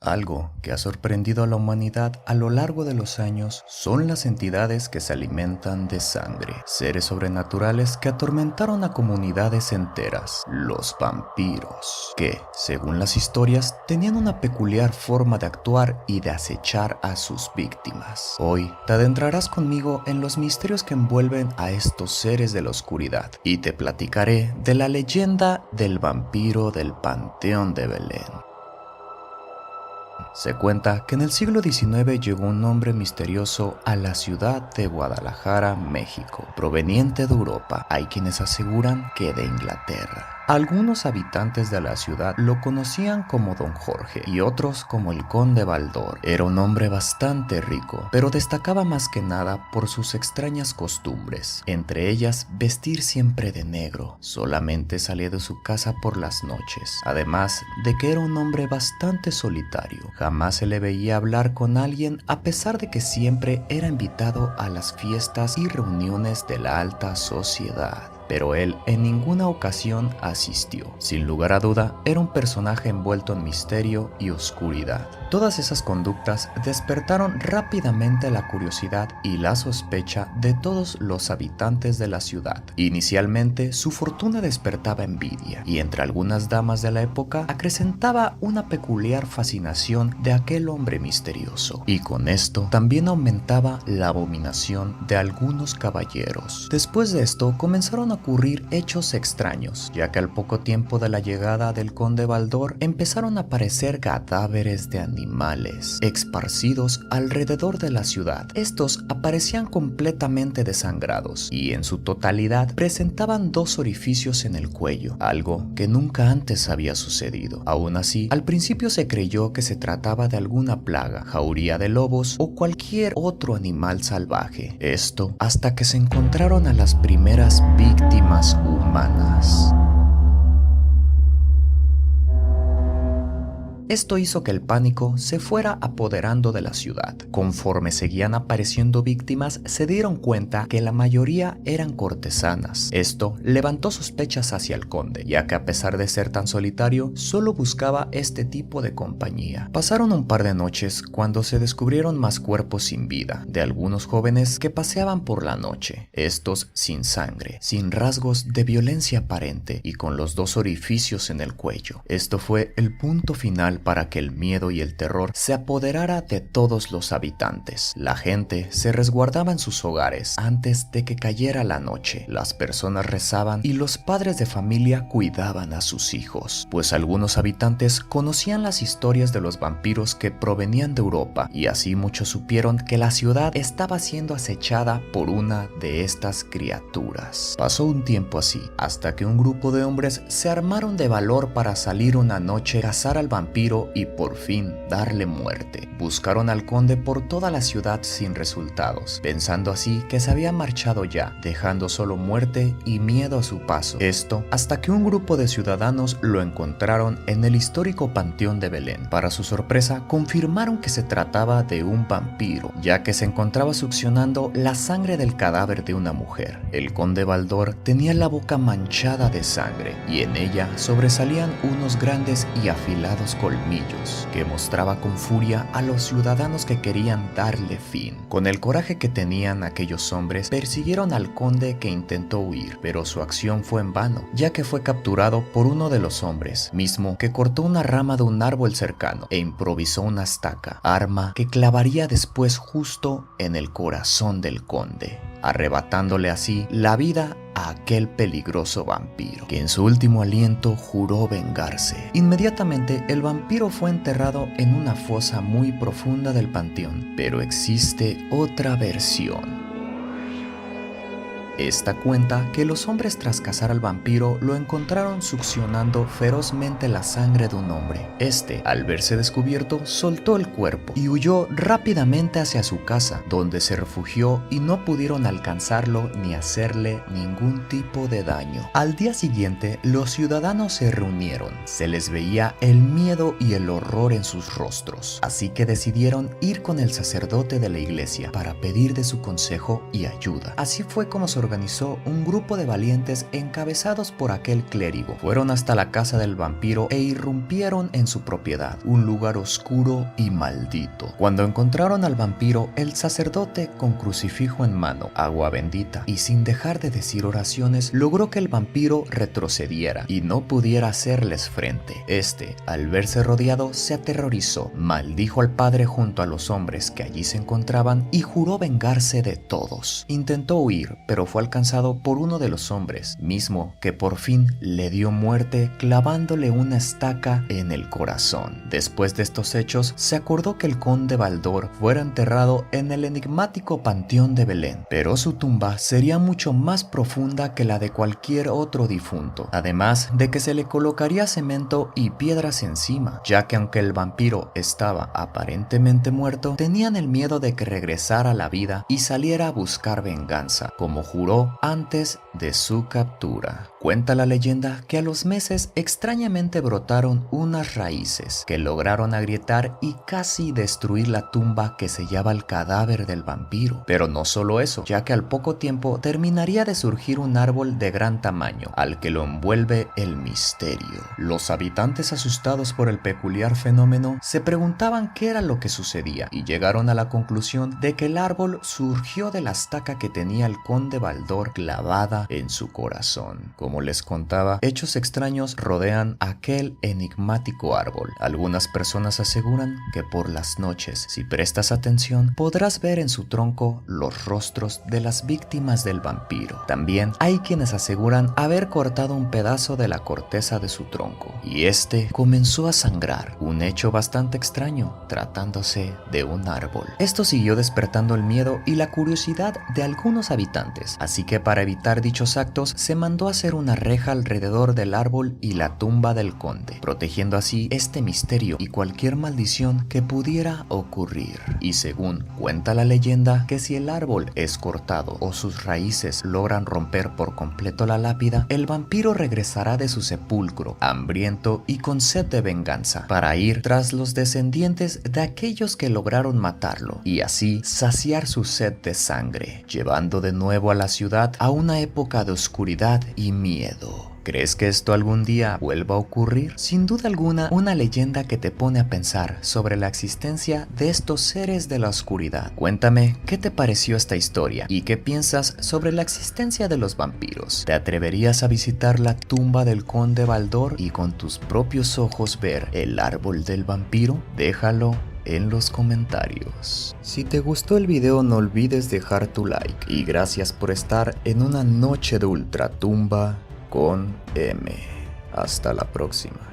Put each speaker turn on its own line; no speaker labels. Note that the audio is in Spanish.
Algo que ha sorprendido a la humanidad a lo largo de los años son las entidades que se alimentan de sangre, seres sobrenaturales que atormentaron a comunidades enteras, los vampiros, que, según las historias, tenían una peculiar forma de actuar y de acechar a sus víctimas. Hoy te adentrarás conmigo en los misterios que envuelven a estos seres de la oscuridad y te platicaré de la leyenda del vampiro del Panteón de Belén. Se cuenta que en el siglo XIX llegó un hombre misterioso a la ciudad de Guadalajara, México, proveniente de Europa. Hay quienes aseguran que de Inglaterra. Algunos habitantes de la ciudad lo conocían como Don Jorge y otros como el Conde Baldor. Era un hombre bastante rico, pero destacaba más que nada por sus extrañas costumbres, entre ellas vestir siempre de negro. Solamente salía de su casa por las noches, además de que era un hombre bastante solitario. Jamás se le veía hablar con alguien a pesar de que siempre era invitado a las fiestas y reuniones de la alta sociedad. Pero él en ninguna ocasión asistió. Sin lugar a duda, era un personaje envuelto en misterio y oscuridad. Todas esas conductas despertaron rápidamente la curiosidad y la sospecha de todos los habitantes de la ciudad. Inicialmente, su fortuna despertaba envidia, y entre algunas damas de la época acrecentaba una peculiar fascinación de aquel hombre misterioso. Y con esto también aumentaba la abominación de algunos caballeros. Después de esto, comenzaron a ocurrir hechos extraños, ya que al poco tiempo de la llegada del Conde Baldor empezaron a aparecer cadáveres de animales esparcidos alrededor de la ciudad. Estos aparecían completamente desangrados y en su totalidad presentaban dos orificios en el cuello, algo que nunca antes había sucedido. Aún así, al principio se creyó que se trataba de alguna plaga, jauría de lobos o cualquier otro animal salvaje. Esto hasta que se encontraron a las primeras víctimas humanas. Esto hizo que el pánico se fuera apoderando de la ciudad. Conforme seguían apareciendo víctimas, se dieron cuenta que la mayoría eran cortesanas. Esto levantó sospechas hacia el conde, ya que a pesar de ser tan solitario, solo buscaba este tipo de compañía. Pasaron un par de noches cuando se descubrieron más cuerpos sin vida, de algunos jóvenes que paseaban por la noche, estos sin sangre, sin rasgos de violencia aparente y con los dos orificios en el cuello. Esto fue el punto final para que el miedo y el terror se apoderara de todos los habitantes. La gente se resguardaba en sus hogares antes de que cayera la noche. Las personas rezaban y los padres de familia cuidaban a sus hijos, pues algunos habitantes conocían las historias de los vampiros que provenían de Europa, y así muchos supieron que la ciudad estaba siendo acechada por una de estas criaturas. Pasó un tiempo así, hasta que un grupo de hombres se armaron de valor para salir una noche, cazar al vampiro y por fin darle muerte. Buscaron al conde por toda la ciudad sin resultados, pensando así que se había marchado ya, dejando solo muerte y miedo a su paso. Esto hasta que un grupo de ciudadanos lo encontraron en el histórico Panteón de Belén. Para su sorpresa, confirmaron que se trataba de un vampiro, ya que se encontraba succionando la sangre del cadáver de una mujer. El conde Baldor tenía la boca manchada de sangre y en ella sobresalían unos grandes y afilados colmillos que mostraba con furia a los ciudadanos que querían darle fin. Con el coraje que tenían aquellos hombres, persiguieron al conde, que intentó huir, pero su acción fue en vano, ya que fue capturado por uno de los hombres, mismo que cortó una rama de un árbol cercano e improvisó una estaca, arma que clavaría después justo en el corazón del conde, arrebatándole así la vida a aquel peligroso vampiro, que en su último aliento juró vengarse. Inmediatamente el vampiro fue enterrado en una fosa muy profunda del panteón, pero existe otra versión. Esta cuenta que los hombres, tras cazar al vampiro, lo encontraron succionando ferozmente la sangre de un hombre. Este, al verse descubierto, soltó el cuerpo y huyó rápidamente hacia su casa, donde se refugió y no pudieron alcanzarlo ni hacerle ningún tipo de daño. Al día siguiente, los ciudadanos se reunieron. Se les veía el miedo y el horror en sus rostros, así que decidieron ir con el sacerdote de la iglesia para pedir de su consejo y ayuda. Así fue como se organizó un grupo de valientes encabezados por aquel clérigo. Fueron hasta la casa del vampiro e irrumpieron en su propiedad, un lugar oscuro y maldito. Cuando encontraron al vampiro, el sacerdote, con crucifijo en mano, agua bendita y sin dejar de decir oraciones, logró que el vampiro retrocediera y no pudiera hacerles frente. Este, al verse rodeado, se aterrorizó, maldijo al padre junto a los hombres que allí se encontraban y juró vengarse de todos. Intentó huir, pero fue alcanzado por uno de los hombres, mismo que por fin le dio muerte clavándole una estaca en el corazón. Después de estos hechos, se acordó que el conde Baldor fuera enterrado en el enigmático panteón de Belén, pero su tumba sería mucho más profunda que la de cualquier otro difunto, además de que se le colocaría cemento y piedras encima, ya que aunque el vampiro estaba aparentemente muerto, tenían el miedo de que regresara a la vida y saliera a buscar venganza, como juró antes de su captura. Cuenta la leyenda que a los meses extrañamente brotaron unas raíces que lograron agrietar y casi destruir la tumba que sellaba el cadáver del vampiro. Pero no solo eso, ya que al poco tiempo terminaría de surgir un árbol de gran tamaño, al que lo envuelve el misterio. Los habitantes, asustados por el peculiar fenómeno, se preguntaban qué era lo que sucedía y llegaron a la conclusión de que el árbol surgió de la estaca que tenía el conde Baldor clavada en su corazón. Como les contaba, hechos extraños rodean aquel enigmático árbol. Algunas personas aseguran que por las noches, si prestas atención, podrás ver en su tronco los rostros de las víctimas del vampiro. También hay quienes aseguran haber cortado un pedazo de la corteza de su tronco y este comenzó a sangrar, un hecho bastante extraño tratándose de un árbol. Esto siguió despertando el miedo y la curiosidad de algunos habitantes, así que para evitar dichos actos se mandó a hacer una reja alrededor del árbol y la tumba del conde, protegiendo así este misterio y cualquier maldición que pudiera ocurrir. Y según cuenta la leyenda, que si el árbol es cortado o sus raíces logran romper por completo la lápida, el vampiro regresará de su sepulcro, hambriento y con sed de venganza, para ir tras los descendientes de aquellos que lograron matarlo y así saciar su sed de sangre, llevando de nuevo a la ciudad a una época de oscuridad y miedo. ¿Crees que esto algún día vuelva a ocurrir? Sin duda alguna, una leyenda que te pone a pensar sobre la existencia de estos seres de la oscuridad. Cuéntame, ¿qué te pareció esta historia? ¿Y qué piensas sobre la existencia de los vampiros? ¿Te atreverías a visitar la tumba del conde Baldor y con tus propios ojos ver el árbol del vampiro? Déjalo en los comentarios. Si te gustó el video, no olvides dejar tu like y gracias por estar en una noche de ultratumba con M. Hasta la próxima.